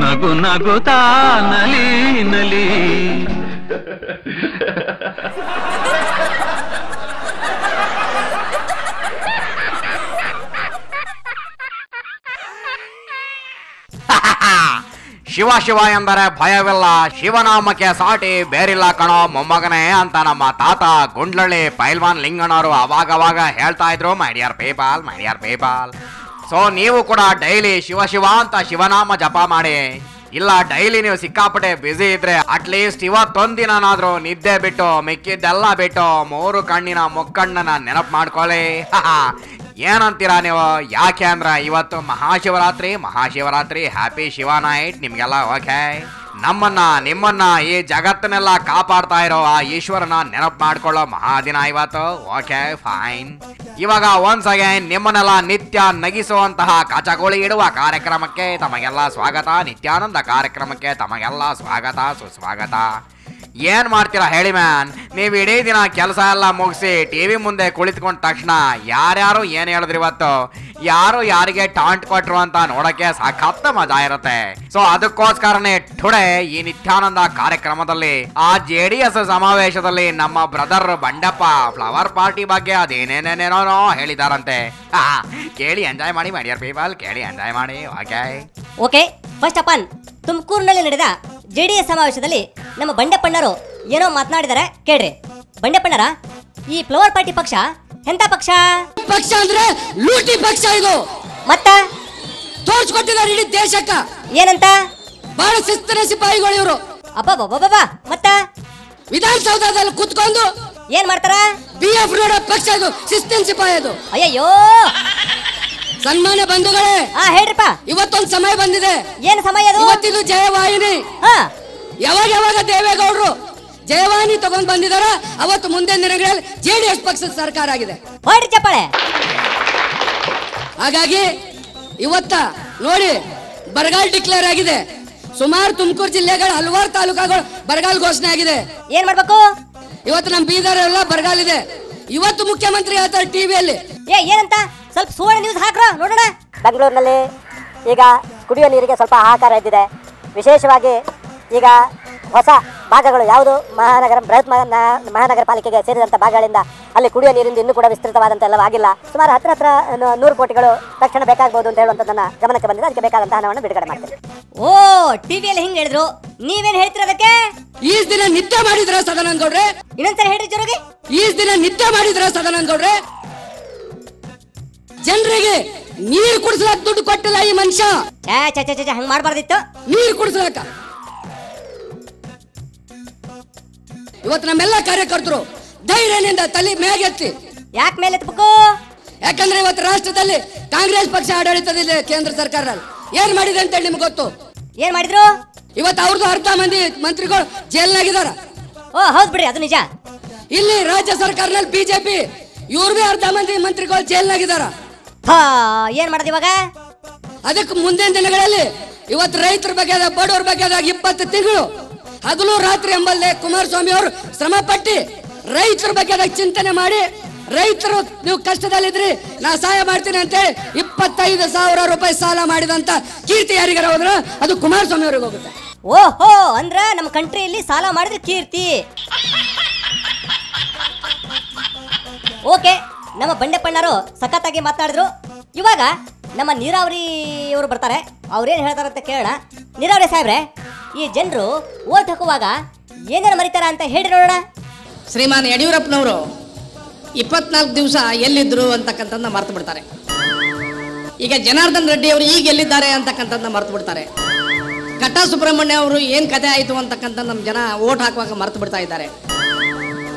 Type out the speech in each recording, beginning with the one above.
ನಗು ನಗುತ್ತಾ ನಲಿ ನಲಿ. ಶಿವ ಶಿವ ಎಂದರೆ ಭಯವಿಲ್ಲ, ಶಿವನಾಮಕ್ಕೆ ಸಾಟಿ ಬೇರಿಲ್ಲ ಕಣೋ ಮೊಮ್ಮಗನೇ ಅಂತ ನಮ್ಮ ತಾತ ಗುಂಡ್ಲಳ್ಳಿ ಪೈಲ್ವಾನ್ ಲಿಂಗಣ್ಣವರು ಅವಾಗವಾಗ ಹೇಳ್ತಾ ಇದ್ರು. My dear people. ಸೊ ನೀವು ಕೂಡ ಡೈಲಿ ಶಿವ ಶಿವ ಅಂತ ಶಿವನಾಮ ಜಪ ಮಾಡಿ. ಇಲ್ಲ ಡೈಲಿ ನೀವು ಸಿಕ್ಕಾಪಟ್ಟೆ ಬ್ಯುಸಿ ಇದ್ರೆ ಅಟ್ಲೀಸ್ಟ್ ಇವತ್ತೊಂದಿನಾದ್ರೂ ನಿದ್ದೆ ಬಿಟ್ಟು ಮಿಕ್ಕಿದ್ದೆಲ್ಲ ಬಿಟ್ಟು 3 ಕಣ್ಣಿನ ಮುಕ್ಕಣ್ಣನ ನೆನಪು ಮಾಡ್ಕೊಳ್ಳಿ. ಏನಂತೀರಾ ನೀವು? ಯಾಕೆ ಅಂದ್ರೆ ಇವತ್ತು ಮಹಾಶಿವರಾತ್ರಿ. ಹ್ಯಾಪಿ ಶಿವ ನೈಟ್ ನಿಮ್ಗೆಲ್ಲ. ಓಕೆ, ನಿಮ್ಮನ್ನ ಈ ಜಗತ್ತನ್ನೆಲ್ಲ ಕಾಪಾಡ್ತಾ ಇರೋ ಆ ಈಶ್ವರನ ನೆನಪು ಮಾಡ್ಕೊಳ್ಳೋ ಮಹಾದಿನ ಇವತ್ತು. Okay fine. ಇವಾಗ ಒನ್ಸ್ ಅಗೈನ್ ನಿಮ್ಮನ್ನೆಲ್ಲ ನಿತ್ಯ ನಗಿಸುವಂತಹ ಕಚಗೋಳಿ ಇಡುವ ಕಾರ್ಯಕ್ರಮಕ್ಕೆ ತಮಗೆಲ್ಲ ಸ್ವಾಗತ. ನಿತ್ಯಾನಂದ ಕಾರ್ಯಕ್ರಮಕ್ಕೆ ತಮಗೆಲ್ಲ ಸ್ವಾಗತ ಸುಸ್ವಾಗತ. ಏನ್ ಮಾಡ್ತೀರಾ ಹೇಳಿ ಮ್ಯಾನ್? ನೀವು ಇಡೀ ದಿನ ಕೆಲಸ ಎಲ್ಲ ಮುಗಿಸಿ ಟಿವಿ ಮುಂದೆ ಕುಳಿತುಕೊಂಡ ತಕ್ಷಣ ಯಾರ್ಯಾರು ಏನ್ ಹೇಳಿದ್ರು ಇವತ್ತು, ಯಾರು ಯಾರಿಗೆ ಟಾಂಟ್ ಕೊಟ್ರು ಅಂತ ನೋಡಕ್ಕೆ ಸಖತ್ ಮಜಾ ಇರುತ್ತೆ. ಸೊ ಅದಕ್ಕೋಸ್ಕರನೇ ಟುಡೇ ಈ ನಿತ್ಯಾನಂದ ಕಾರ್ಯಕ್ರಮದಲ್ಲಿ ಆ JDS ಸಮಾವೇಶದಲ್ಲಿ ನಮ್ಮ ಬ್ರದರ್ ಬಂಡಪ್ಪ ಫ್ಲವರ್ ಪಾರ್ಟಿ ಬಗ್ಗೆ ಅದೇನೇನೇನೇನೋ ಹೇಳಿದಾರಂತೆ. ಕೇಳಿ ಎಂಜಾಯ್ ಮಾಡಿ ಮೈ ಡಿಯರ್ ಪೀಪಲ್, ಕೇಳಿ ಎಂಜಾಯ್ ಮಾಡಿ. ಓಕೆ, ಫಸ್ಟ್ ಆಫ್ ಆಲ್ ತುಮಕೂರಿನಲ್ಲಿ ನಡೆದ JDS ಸಮಾವೇಶದಲ್ಲಿ ನಮ್ಮ ಬಂಡೆಪ್ಪಣ್ಣರು ಏನೋ ಮಾತನಾಡಿದ್ದಾರೆ ಕೇಳ್ರಿ. ಬಂಡೆಪ್ಪಣ್ಣರ, ಈ ಫ್ಲವರ್ ಪಾರ್ಟಿ ಪಕ್ಷ ಎಂತ ಪಕ್ಷ ಅಂದ್ರೆ ಲೂಟಿ ಪಕ್ಷ. ಇದು ಮತ್ತ ತೋರ್ಸ್ಕೊಟ್ಟಿದ್ದಾರೆ ಇಡೀ ದೇಶಕ್ಕ. ಏನಂತ? ಬಹಳ ಶಿಸ್ತಿನ ಸಿಪಾಯಿಗಳು ಇವರು. ಅಬ್ಬಬ್ಬಬ್ಬಬ್ಬ. ಮತ್ತ ವಿಧಾನಸೌಧದಲ್ಲಿ ಕುತ್ಕೊಂಡು ಏನ್ ಮಾಡ್ತಾರ? BF ರೋಡ್ ಪಕ್ಷ ಇದು, ಶಿಸ್ತಿನ ಸಿಪಾಯಿ ಅದು. ಅಯ್ಯಯ್ಯೋ. ಸನ್ಮಾನ್ಯ ಬಂಧುಗಳೇ, ಹೇಳ್ರಿಪ್ಪ, ಇವತ್ತೊಂದು ಸಮಯ ಬಂದಿದೆ. ಏನು ಸಮಯ ಅದು? ಇವತ್ತಿದು ಜಯವಾಹಿನಿ. ಯಾವಾಗ ದೇವೇಗೌಡರು ಜಯವಾಹಿನಿ ತಗೊಂಡ್ ಬಂದಿದಾರ ಅವತ್ತು ಮುಂದಿನ ದಿನಗಳಲ್ಲಿ JDS ಪಕ್ಷದ ಸರ್ಕಾರ ಆಗಿದೆ. ಹೊಡ್ರಿ ಚಪ್ಪಾಳೆ. ಹಾಗಾಗಿ ಇವತ್ತ ನೋಡಿ ಬರಗಾಲ ಡಿಕ್ಲೇರ್ ಆಗಿದೆ. ಸುಮಾರು ತುಮಕೂರು ಜಿಲ್ಲೆಗಳ ಹಲವಾರು ತಾಲೂಕುಗಳು ಬರಗಾಲ ಘೋಷಣೆ ಆಗಿದೆ. ಏನ್ ಮಾಡ್ಬೇಕು? ಇವತ್ತು ನಮ್ಮ ಬೀದರ್ ಎಲ್ಲ ಬರಗಾಲ ಇದೆ. ಇವತ್ತು ಮುಖ್ಯಮಂತ್ರಿ ಹೇಳ್ತಾರೆ ಟಿವಿಯಲ್ಲಿ. ಏನಂತ? ಸ್ವಲ್ಪ ಸುವರ್ಣ ನ್ಯೂಸ್ ಹಾಕ್ರೋ ನೋಡೋಣ. ಬೆಂಗಳೂರಿನಲ್ಲಿ ಈಗ ಕುಡಿಯುವ ನೀರಿಗೆ ಸ್ವಲ್ಪ ಹಾಹಾಕಾರ ಎದ್ದಿದೆ. ವಿಶೇಷವಾಗಿ ಈಗ ಹೊಸ ಭಾಗಗಳು ಯಾವುದು ಬೃಹತ್ ಮಹಾನಗರ ಪಾಲಿಕೆಗೆ ಸೇರಿದಂಥ ಭಾಗಗಳಿಂದ ಅಲ್ಲಿ ಕುಡಿಯುವ ನೀರಿಂದ ಇನ್ನೂ ಕೂಡ ವಿಸ್ತೃತವಾದಂಥ ಎಲ್ಲವೂ ಆಗಿಲ್ಲ. ಸುಮಾರು ಹತ್ರ 100 ಕೋಟಿಗಳು ತಕ್ಷಣ ಬೇಕಾಗಬಹುದು ಅಂತ ಹೇಳುವಂಥದ್ದು ನನ್ನ ಗಮನಕ್ಕೆ ಬಂದಿದೆ. ಅದಕ್ಕೆ ಬೇಕಾದಂತಹ ಹಣವನ್ನು ಬಿಡುಗಡೆ ಮಾಡ್ತೀನಿ. ಓ, ಟಿವಿಯಲ್ಲಿ ಹಿಂಗೆ ಹೇಳಿದ್ರು, ನೀವೇನ್ ಹೇಳ್ತೀರ ಅದಕ್ಕೆ? ಈ ದಿನ ನಿದ್ದೆ ಮಾಡಿದ್ರ ಸದಾನಂದ ಗೌಡ್ರೆ? ಇನ್ನೊಂದ್ಸರಿ ಹೇಳ್ರಿ ಜೋರಾಗಿ. ಈ ದಿನ ನಿದ್ದೆ ಮಾಡಿದ್ರ ಸದಾನಂದ ಗೌಡ್ರೆ? ಜನರಿಗೆ ನೀರು ಕುಡಿಸ್ಲಾಕ ದುಡ್ಡು ಕೊಟ್ಟಿಲ್ಲ ಈ ಮನುಷ್ಯ. ಹಂಗ್ ಮಾಡ್ಬಾರ್ದಿತ್ತು. ನೀರು ಕುಡಿಸ್ಲಾಕ ಇವತ್ತು ನಮ್ಮೆಲ್ಲ ಕಾರ್ಯಕರ್ತರು ಧೈರ್ಯದಿಂದ ತಲೆ ಮೇಗೆತ್ತಿ. ಯಾಕೆ ಮೇಲೆ ಎತ್ತಬೇಕು? ಯಾಕಂದ್ರೆ ಇವತ್ತು ರಾಷ್ಟ್ರದಲ್ಲಿ ಕಾಂಗ್ರೆಸ್ ಪಕ್ಷ ಆಡಳಿತದಿದೆ. ಕೇಂದ್ರ ಸರ್ಕಾರದಲ್ಲಿ ಏನ್ ಮಾಡಿದೆ ಅಂತ ಹೇಳಿ ನಿಮ್ಗೆ ಗೊತ್ತು. ಏನ್ ಮಾಡಿದ್ರು? ಇವತ್ತು ಅವ್ರದ್ದು ಅರ್ಧ ಮಂದಿ ಮಂತ್ರಿಗಳು ಜೈಲ್ನಾಗಿದಾರ. ಓ ಹೌದ್ ಬಿಡ್ರಿ, ಅದು ನಿಜ. ಇಲ್ಲಿ ರಾಜ್ಯ ಸರ್ಕಾರದಲ್ಲಿ BJP ಇವ್ರದೇ ಅರ್ಧ ಮಂದಿ ಮಂತ್ರಿಗಳು ಜೈಲ್ನಾಗಿದಾರ. ಏನ್ ಮಾಡೋದು ಇವಾಗ? ಅದಕ್ಕೆ ಮುಂದಿನ ದಿನಗಳಲ್ಲಿ ಇವತ್ತು ರೈತರ ಬಗ್ಗೆ ಬಡವರ ಬಗ್ಗೆ 20 ತಿಂಗಳು ಹಗಲು ರಾತ್ರಿ ಎಂಬಲ್ಲೇ ಕುಮಾರಸ್ವಾಮಿ ಅವರು ಶ್ರಮ ಪಟ್ಟಿ ರೈತರ ಬಗ್ಗೆ ಚಿಂತನೆ ಮಾಡಿ, ರೈತರು ನೀವು ಕಷ್ಟದಲ್ಲಿದ್ರಿ ನಾ ಸಹಾಯ ಮಾಡ್ತೀನಿ ಅಂತೇಳಿ 25,000 ರೂಪಾಯಿ ಸಾಲ ಮಾಡಿದಂತ ಕೀರ್ತಿ ಯಾರಿಗಾರ ಹೋದ್ರ ಅದು ಕುಮಾರಸ್ವಾಮಿ ಅವ್ರಿಗೆ ಹೋಗುತ್ತೆ. ಓಹೋ, ಅಂದ್ರ ನಮ್ಮ ಕಂಟ್ರಿಯಲ್ಲಿ ಸಾಲ ಮಾಡಿದ್ರೆ ಕೀರ್ತಿ. ಓಕೆ, ನಮ್ಮ ಬಂಡೆಪ್ಪಣ್ಣರು ಸಖತ್ತಾಗಿ ಮಾತನಾಡಿದ್ರು. ಇವಾಗ ನಮ್ಮ ನೀರಾವರಿ ಅವರು ಬರ್ತಾರೆ, ಅವ್ರೇನು ಹೇಳ್ತಾರೆ ಅಂತ ಕೇಳೋಣ. ನೀರಾವರಿ ಸಾಹೇಬ್ರೆ, ಈ ಜನರು ಓಟ್ ಹಾಕುವಾಗ ಏನೇನು ಮರಿತಾರ ಅಂತ ಹೇಳಿ ನೋಡೋಣ. ಶ್ರೀಮಾನ್ ಯಡಿಯೂರಪ್ಪನವರು 24 ದಿವಸ ಎಲ್ಲಿದ್ರು ಅಂತಕ್ಕಂಥದ್ದನ್ನ ಮರ್ತು ಬಿಡ್ತಾರೆ. ಈಗ ಜನಾರ್ದನ್ ರೆಡ್ಡಿ ಅವರು ಈಗ ಎಲ್ಲಿದ್ದಾರೆ ಅಂತಕ್ಕಂಥದ್ದನ್ನ ಮರ್ತು ಬಿಡ್ತಾರೆ. ಕಟ್ಟಾ ಸುಬ್ರಹ್ಮಣ್ಯ ಅವರು ಏನ್ ಕತೆ ಆಯಿತು ಅಂತಕ್ಕಂಥ ನಮ್ಮ ಜನ ಓಟ್ ಹಾಕುವಾಗ ಮರ್ತು ಬಿಡ್ತಾ ಇದ್ದಾರೆ.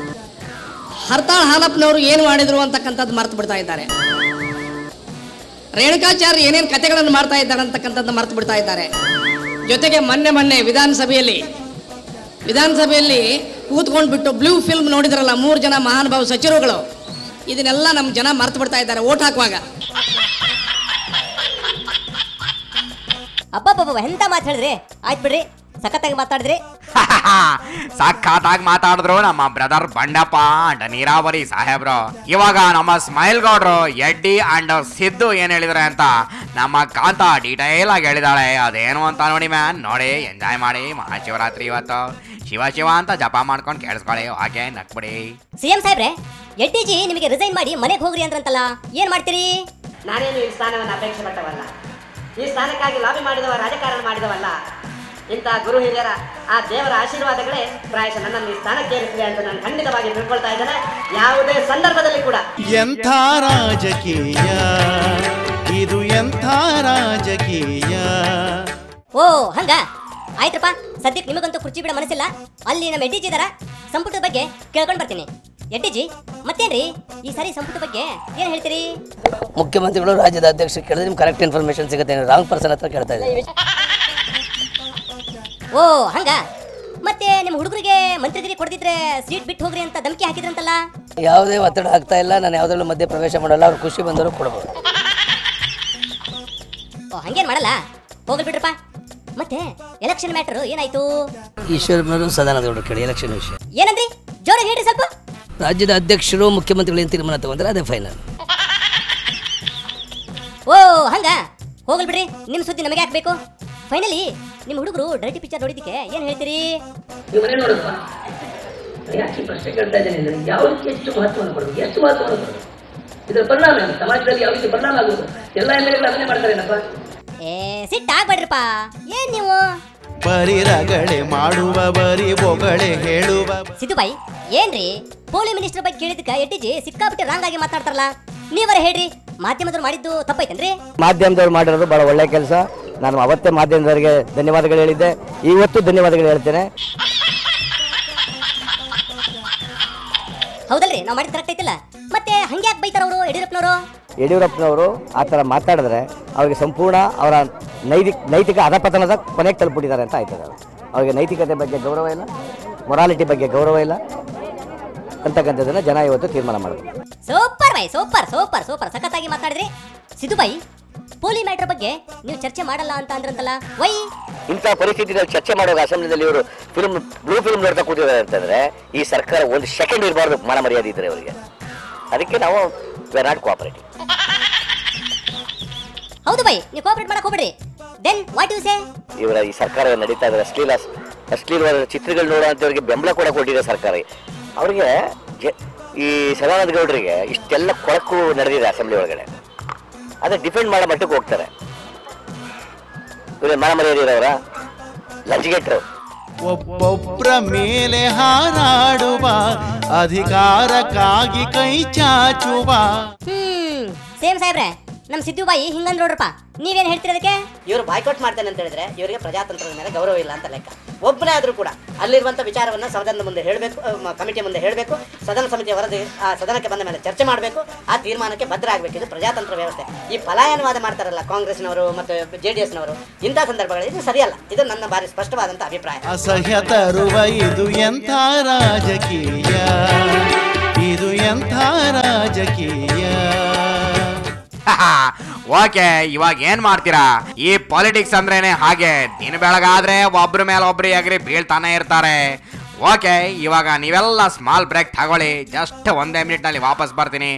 ಹರ್ತಾಳ್ ಹಾಲಪ್ಪನವರು ಏನು ಮಾಡಿದ್ರು ಅಂತಕ್ಕಂಥದ್ದು ಮರ್ತು ಬಿಡ್ತಾ ಇದ್ದಾರೆ. ರೇಣುಕಾಚಾರ್ಯ ಏನೇನು ಕತೆಗಳನ್ನು ಮಾಡ್ತಾ ಇದ್ದಾರೆ ಅಂತಕ್ಕಂಥದ್ದು ಮರ್ತು ಬಿಡ್ತಾ ಇದ್ದಾರೆ. ಜೊತೆಗೆ ಮೊನ್ನೆ ವಿಧಾನಸಭೆಯಲ್ಲಿ ಕೂತ್ಕೊಂಡು ಬಿಟ್ಟು ಬ್ಲೂ ಫಿಲ್ಮ್ ನೋಡಿದ್ರಲ್ಲ 3 ಜನ ಮಹಾನುಭಾವ ಸಚಿವರುಗಳು, ಇದನ್ನೆಲ್ಲ ನಮ್ಮ ಜನ ಮರ್ತು ಬಿಡ್ತಾ ಇದ್ದಾರೆ ಓಟ್ ಹಾಕುವಾಗ. ಅಬ್ಬಬ್ಬ ಎಂತ ಮಾತು ಹೇಳಿದ್ರಿ. ಆಯ್ತು ಬಿಡ್ರಿ, ಸಖತ್ತಾಗಿ ಮಾತಾಡಿದ್ರಿ. ಸಖತ್ತಾಗಿ ಮಾತಾಡಿದ್ರು ನಮ್ಮ ಬ್ರದರ್ ಬಂಡಪ್ಪ ಅಂಡ್ ನೀರಾವರಿ ಸಾಹೇಬ್ರು. ಇವಾಗ ನಮ್ಮ ಸ್ಮೈಲ್ ಗೌಡ್ರು ಎಡ್ಡಿ ಅಂಡ್ ಸಿದ್ದು ಏನ್ ಹೇಳಿದ್ರೆ ಅಂತ ನಮ್ಮ ಕಾಂತ ಡೀಟೇಲ್ ಆಗಿ ಹೇಳಿದಾಳೆ. ಅದೇನು ಅಂತ ನೋಡಿ ಮ್ಯಾನ್, ನೋಡಿ ಎಂಜಾಯ್ ಮಾಡಿ. ಮಹಾಶಿವರಾತ್ರಿ ಇವತ್ತು ಶಿವ ಶಿವ ಅಂತ ಜಪ ಮಾಡ್ಕೊಂಡು ಕೇಳಿಸ್ಕೊಳ್ಳಿ. ಹಾಗೆ ನಕ್ಬಿಡಿ. ಸಿಎಂ ಸಾಹೇಬ್ರೆ, ಎಡ್ಡಿಜಿ ನಿಮಗೆ ರಿಸೈನ್ ಮಾಡಿ ಮನೆಗೆ ಹೋಗ್ರಿ ಅಂದ್ರಂತಲ್ಲ, ಏನ್ ಮಾಡ್ತೀರಿ? ನಾನೇನು ಈ ಸ್ಥಾನವನ್ನು ಅಪೇಕ್ಷೆ ಪಟ್ಟವಲ್ಲ, ಈ ಸ್ಥಾನಕ್ಕಾಗಿ ಲಾಬಿ ಮಾಡಿದವ, ರಾಜಕಾರಣ ಮಾಡಿದವಲ್ಲ. ಇಂಥ ಗುರು ಹಿರಿಯರ ಆ ದೇವರ ಆಶೀರ್ವಾದಗಳೇ ಪ್ರಾಯಶಃ ನನ್ನನ್ನು ಈ ಸ್ಥಾನಕ್ಕೆ ಏರಿಸಿದೆ ಅಂತ ನಾನು ಖಂಡಿತವಾಗಿ ತಿಳ್ಕೊಳ್ತಾ ಇದ್ದೇನೆ. ಯಾವುದೇ ಸಂದರ್ಭದಲ್ಲಿ ಕೂಡ ಎಂಥ ರಾಜಕೀಯ ಇದು, ಎಂಥ ರಾಜಕೀಯ. ಓ ಹಂಗ ಆಯ್ತಪ್ಪ, ಸದ್ಯಕ್ಕೆ ನಿಮಗಂತೂ ಕುರ್ಚಿ ಬಿಡ ಮನಸ್ಸಿಲ್ಲ. ಅಲ್ಲಿ ನಮ್ಮ ಎಡ್ಡಿಜಿ ಇದಾರ, ಸಂಪುಟದ ಬಗ್ಗೆ ಕೇಳ್ಕೊಂಡು ಬರ್ತೀನಿ. ಎಡ್ಡಿಜಿ ಮತ್ತೇನ್ರಿ ಈ ಸಾರಿ ಸಂಪುಟ ಬಗ್ಗೆ ಏನ್ ಹೇಳ್ತೀರಿ? ಮುಖ್ಯಮಂತ್ರಿಗಳು ರಾಜ್ಯದ ಅಧ್ಯಕ್ಷರು ಕೇಳಿದ್ರೆ ನಿಮ್ಗೆ ಕರೆಕ್ಟ್ ಇನ್ಫಾರ್ಮೇಶನ್ ಸಿಗುತ್ತೆ. ರಾಂಗ್ ಪರ್ಸನ್ ಹತ್ರ ಕೇಳ್ತಾ ಇದ್ದೀನಿ. ಓ ಹಂಗ, ಮತ್ತೆ ನಿಮ್ಮ ಹುಡುಗರಿಗೆ ಮಂತ್ರಿಗಿರಿ ಕೊಡದಿದ್ರೆ ಸೀಟ್ ಬಿಟ್ಟು ಹೋಗ್ರಿ ಅಂತ ಧಮಕಿ ಹಾಕಿದ್ರಂತಲ್ಲ? ಯಾವುದೇ ಒತ್ತಡ ಆಗ್ತಾ ಇಲ್ಲ, ನಾನು ಯಾವುದ್ರಲ್ಲೂ ಮಧ್ಯೆ ಪ್ರವೇಶ ಮಾಡಲ್ಲ. ಅವ್ರು ಖುಷಿ ಬಂದವರು ಕೊಡ್ಬೋದು. ಓ ಹಂಗೇನ್ ಮಾಡಲ್ಲ, ಹೋಗ್ಲಿ ಬಿಡ್ರಪ್ಪ. ಮತ್ತೆ ಎಲೆಕ್ಷನ್ ಮ್ಯಾಟರ್ ಏನಾಯ್ತು? ಈಶ್ವರನವರು ಸದಾನಂದಗೌಡರು ಕೇಳಿ ಎಲೆಕ್ಷನ್ ವಿಷಯ ಏನಂದ್ರಿ? ಜೋರಾಗಿ ಹೇಳ್ರಿ ಸ್ವಲ್ಪ. ರಾಜ್ಯದ ಅಧ್ಯಕ್ಷರು ಮುಖ್ಯಮಂತ್ರಿಗಳು ಏನು ತೀರ್ಮಾನ ತಗೊಂಡ್ರೆ ಅದೇ ಫೈನಲ್. ಓ ಹಂಗ, ಹೋಗ್ಲಿ ಬಿಡ್ರಿ, ನಿಮ್ ಸುದ್ದಿ ನಮಗೆ ಹಾಕ್ಬೇಕು. ಫೈನಲಿ ನಿಮ್ಮ ಹುಡುಗರು ಡರ್ಟಿ ಪಿಕ್ಚರ್ ನೋಡಿದಕ್ಕೆ ಏನ್ ಹೇಳ್ತೀರಿ? ಯಾಕೆ ಪ್ರಶ್ನೆ ಕೇಳ್ತಾ ಇದ್ದೇನೆ, ಯಾವುದಕ್ಕೆ ಹೆಚ್ಚು ಮಹತ್ವವನ್ನು ಕೊಡಬೇಕು, ಎಷ್ಟು ಮಹತ್ವವನ್ನು ಕೊಡಬೇಕು, ಇದರ ಪರಿಣಾಮ ಏನು, ಸಮಾಜದಲ್ಲಿ ಯಾವ ರೀತಿ ಪರಿಣಾಮ ಆಗುವುದು, ಎಲ್ಲ ಎಮ್ಮೆಗಳು ಅದನ್ನೇ ಮಾಡ್ತಾರೇನಪ್ಪ. ಸಿಟ್ಟಾಗ್ಬೇಡ್ರಪ್ಪ, ಏನ್ ನೀವು ಬರೀ ರಗಳೆ ಮಾಡುವ, ಬರೀ ಬೊಗಳೆ ಹೇಳುವ. ಸಿದ್ದುಬಾಯಿ ಏನ್ರಿ ಪೋಲಿ ಮಿನಿಸ್ಟರ್ ಬಗ್ಗೆ ಕೇಳಿದಕ್ಕೆ ಎಡ್ಡಿಜಿ ಸಿಕ್ಕಾಬಿಟ್ಟೆ ರಾಂಗ್ ಆಗಿ ಮಾತಾಡ್ತಾರಲ್ಲ, ನೀವರ ಹೇಳ್ರಿ, ಮಾಧ್ಯಮದವ್ರು ಮಾಡಿದ್ದು ತಪ್ಪೈತೇನ್ರಿ? ಮಾಧ್ಯಮದವ್ರು ಮಾಡಿರೋದು ಬಹಳ ಒಳ್ಳೆ ಕೆಲಸ. ನಾನು ಅವತ್ತೇ ಮಾಧ್ಯಮದವರಿಗೆ ಧನ್ಯವಾದಗಳು ಹೇಳಿದ್ದೆ, ಇವತ್ತು ಧನ್ಯವಾದಗಳು ಹೇಳ್ತೇನೆ. ಹೌದಲ್ರಿ, ನಾವು ಮಾಡಿದ್ ಕರೆಕ್ಟ್ ಐತಿಲ್ಲ. ಮತ್ತೆ ಹಂಗ್ಯಾಕ್ ಬೈತಾರ ಅವರು ಯಡಿಯೂರಪ್ಪನವರು? ಯಡಿಯೂರಪ್ಪನವರು ಆ ಥರ ಮಾತಾಡಿದ್ರೆ ಅವ್ರಿಗೆ ಸಂಪೂರ್ಣ ಅವರ ನೈತಿಕ ಅಧಪತನದ ಕೊನೆಗೆ ತಲುಪಿಟ್ಟಿದ್ದಾರೆ ಅಂತ ಆಯ್ತದೆ. ಅವ್ರಿಗೆ ನೈತಿಕತೆ ಬಗ್ಗೆ ಗೌರವ ಇಲ್ಲ, ಮೊರಾಲಿಟಿ ಬಗ್ಗೆ ಗೌರವ ಇಲ್ಲ ಅಂತಕ್ಕಂಥದ್ದನ್ನು ಜನ ಇವತ್ತು ತೀರ್ಮಾನ ಮಾಡಬೇಕು. Super by, super super super, ಸಖತ್ತಾಗಿ ಮಾತಾಡಿದ್ರಿ. ಸಿದ್ದುಬಾಯಿ, ಪೋಲಿ ಮ್ಯಾಟರ್ ಬಗ್ಗೆ ನೀವು ಚರ್ಚೆ ಮಾಡಲ್ಲ ಅಂತ ಅಂದ್ರಂತಲ್ಲ, ವೈ? ಇಂಥ ಪರಿಸ್ಥಿತಿಯಲ್ಲಿ ಚರ್ಚೆ ಮಾಡುವಾಗ ಅಸೆಂಬ್ಲಿನಲ್ಲಿ ಇವರು ಬ್ಲೂ ಫಿಲ್ಮ್ ನೋಡ್ತಾ ಕೂತಿದ್ದಾರೆ ಅಂತಂದ್ರೆ ಈ ಸರ್ಕಾರ ಒಂದು ಸೆಕೆಂಡ್ ಇರಬಾರ್ದು, ಮಾನ ಮರ್ಯಾದೆ ಇದ್ರೆ ಅವರಿಗೆ. ಅದಕ್ಕೆ ನಾವು ವಿ ಆರ್ ನಾಟ್ ಕೋಆಪರೇಟಿವ್. ಹೌದು ಬೈ, ನೀವು ಕೋಆಪರೇಟ್ ಮಾಡಕ್ ಹೋಗ್ಬೇಡ್ರಿ. Then what you say? ಇವರ ಈ ಸರ್ಕಾರ ನಡೀತಾ ಇದ್ದಾರೆ, ಅಶ್ಲೀಲವಾದ ಚಿತ್ರಗಳು ನೋಡುವಂಥವ್ರಿಗೆ ಬೆಂಬಲ ಕೂಡ ಕೊಟ್ಟಿದೆ ಸರ್ಕಾರ. ಅವರಿಗೆ ಈ ಸದಾನಂದ ಗೌಡರಿಗೆ ಇಷ್ಟೆಲ್ಲ ಕೊಳಕು ನಡೆದಿದೆ ಅಸೆಂಬ್ಲಿ ಒಳಗಡೆ, ಅದೇ ಡಿಫೆಂಡ್ ಮಾಡೋ ಮಟ್ಟಕ್ಕೆ ಹೋಗ್ತಾರೆ. ಇವ್ರ ಮಾನ ಮರ್ಯಾದೆ ಇರೋರ ಲಂಚಗೆಟ್ರು. ಒಬ್ಬೊಬ್ಬರ ಮೇಲೆ ಹಾರಾಡುವ, ಅಧಿಕಾರಕ್ಕಾಗಿ ಕೈ ಚಾಚುವ. ಸೇಮ್ ಸಾಹೇಬ್ರೆ, ನಮ್ಮ ಸಿದ್ದುಬಾಯಿ ಹಿಂಗಂದ್ ನೋಡ್ರಪ್ಪ, ನೀವೇನ್ ಹೇಳ್ತೀರಿ ಅದಕ್ಕೆ? ಇವರು ಬಾಯ್ಕಾಟ್ ಮಾಡ್ತೇನೆ ಅಂತ ಹೇಳಿದ್ರೆ ಇವರಿಗೆ ಪ್ರಜಾತಂತ್ರದ ಮೇಲೆ ಗೌರವ ಇಲ್ಲ ಅಂತ ಲೆಕ್ಕ. ಒಬ್ಬನೇ ಆದರೂ ಕೂಡ ಅಲ್ಲಿರುವಂಥ ವಿಚಾರವನ್ನು ಸದನದ ಮುಂದೆ ಹೇಳಬೇಕು, ಕಮಿಟಿ ಮುಂದೆ ಹೇಳಬೇಕು, ಸದನ ಸಮಿತಿಯ ವರದಿ ಆ ಸದನಕ್ಕೆ ಬಂದ ಮೇಲೆ ಚರ್ಚೆ ಮಾಡಬೇಕು, ಆ ತೀರ್ಮಾನಕ್ಕೆ ಭದ್ರ ಆಗಬೇಕು. ಇದು ಪ್ರಜಾತಂತ್ರ ವ್ಯವಸ್ಥೆ. ಈ ಪಲಾಯನವಾದ ಮಾಡ್ತಾರಲ್ಲ ಕಾಂಗ್ರೆಸ್ನವರು ಮತ್ತು JDSನವರು, ಇಂಥ ಸಂದರ್ಭಗಳಲ್ಲಿ ಇದು ಸರಿಯಲ್ಲ. ಇದು ನನ್ನ ಬಾರಿ ಸ್ಪಷ್ಟವಾದಂಥ ಅಭಿಪ್ರಾಯ. ಅಸಹ್ಯ ತರುವ ಇದು ಎಂಥ ರಾಜಕೀಯ, ಇದು ಎಂಥ ರಾಜಕೀಯ. ಓಕೆ, ಇವಾಗ ಏನ್ ಮಾಡ್ತೀರಾ? ಈ ಪಾಲಿಟಿಕ್ಸ್ ಅಂದ್ರೇನೆ ಹಾಗೆ, ದಿನ ಬೆಳಗಾದ್ರೆ ಒಬ್ರ ಮೇಲೆ ಒಬ್ರು ಎಗರಿ ಬೀಳ್ತಾನೆ ಇರ್ತಾರೆ. ಓಕೆ, ಇವಾಗ ನೀವೆಲ್ಲ ಸ್ಮಾಲ್ ಬ್ರೇಕ್ ತಗೊಳ್ಳಿ, ಜಸ್ಟ್ 1 ಮಿನಿಟ್ ನಲ್ಲಿ ವಾಪಸ್ ಬರ್ತೀನಿ.